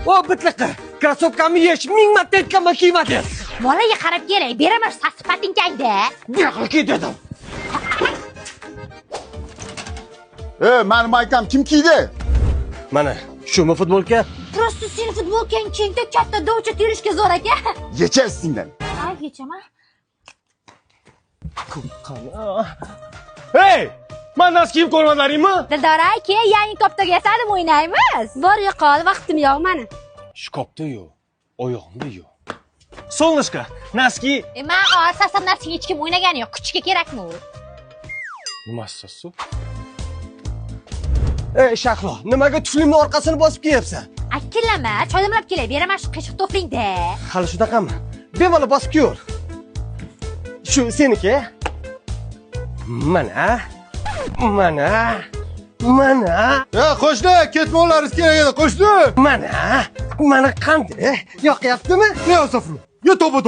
O bitliqi. Krossovkamni yesh 1000 marta aytganman kiymadi. Bolaga qarab kelay, beraman sasib patinkangda. Buyoqqa ket dedim. Mani maykam kim kiydi? Mana, shumi futbolka? Просто sen futbolkang kengda katta dovcha terishga zo'r aka. Yecha istingdan. Ha, yechaman. Hey! Mandan kiyim ko'rmadlaringmi? Dildora aka, yangi koptaga yasadim o'ynaymiz. Bor yo'qol, vaqtim yo'q mana. Shu kopda yo'q, oyog'imda yo'q. Solnishka, naski. Men sasib narsaga hech kim o'ynagani yo'q, kuchga kerakmi u? Nima asosu? Ey Shahlo, nimaga tuflimning orqasini bosib kiyapsan? Akillama, choylamlab kelay, beraman shu qiyshiq to'flingda. Hali shunaqami? Bemalol bosib kiyor. Shu seniki? Mana. Qo'shni, ketmoqlaringiz kerak edi, qo'shni. Mana qanday? Yoqyaptimi? Ne asafru? Yo to'ba.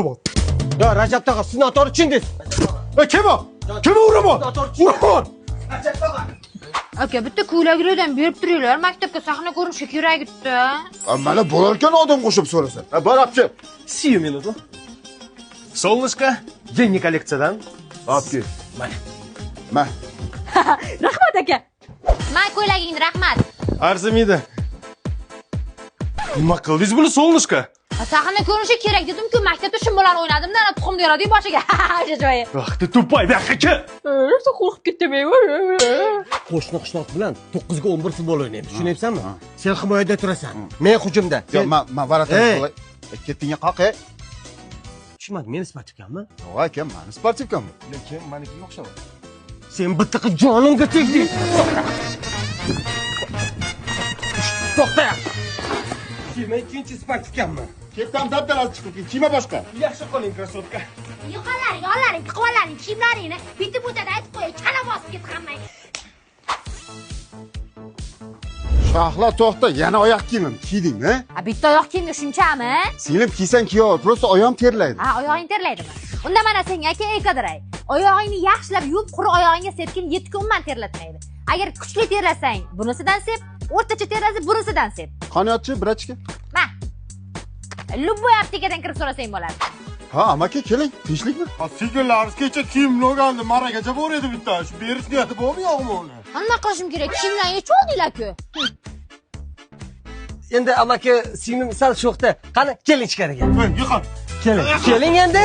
Yo, Rajab tog'a, siz noto'g'ri tushundingiz. Kim o? Kim uraman? Urman. Rajab tog'a. Aka, bitta ko'ylaklardan berib turinglar, maktabga sahna ko'rishga kerak edi. Mana bo'larkan odam qo'shib so'rasa. Borabchi. Siyu minutu. Solnishka, yangi kolleksiyadan. Olib Mana. Rahmat aka. Men ko'ylagingni rahmat. Arzimaydi. Nima qildingiz buni Solnishka? Sahna ko'rishi kerak dedim-ku, maktabda shu bilan o'ynadim-da, ana tuxum deradi boshiga. O'sha joyi. Vaqti tupay baqachi. Qo'rqib ketdim. Qo'shni qishloq bilan 9 ga 11 futbol o'ynaymiz. Tushunyapsanmi? Sen himoyada turasan, men hujumda. Yo'q, men varatan qilay. Ketdingga qaqi. Tushunmadim, men sportivkanmi? Yo'q, aka, men sportivkanmi? Lekin menikiga o'xshayapti. Sen bittiqi jonimga tegding. To'xta. Men ikkinchi sportivkanman. Ketdan dabdalasi chiqib, kiyma boshqa. Yaxshi qoling, krossovka. Yo'qolaring, quvalaring, kiyimlaringni bitib o'tada aytib qo'yay, chala bosib ket hammang. Shahlo to'xta, yana oyoq kiyimim kiydingmi? Bitta oyoq kiyimga shunchami? Singlim kiysan kiyaver, prosta oyog'im terlaydi. Oyog'ing terlaydimi? Unda mana senga aka ekadiray. Oyog'ingni yaxshilab yuvib, quruq oyog'ingga sepkin 7 kun umuman terlatmaydi. Agar kuchli terlasang, bunisidan sep, o'rtacha terlasang, bunisidan sep. Qoniyotchi, brachka. Ma. Любой aptekadan kirib so'rasang bo'ladi. Ha, amaki, keling, tinchlikmi? Sigirlaringiz kecha kiyimni olganda marakacha bor edi bitta. Shu berish niyati bormi yo'qmi uni? Nima qilishim kerak? Kiyimlarni yechib oldinglar-ku. Endi amaki singlim sal sho'xda. Qani, keling ichkariga. Yiqil. Keling endi.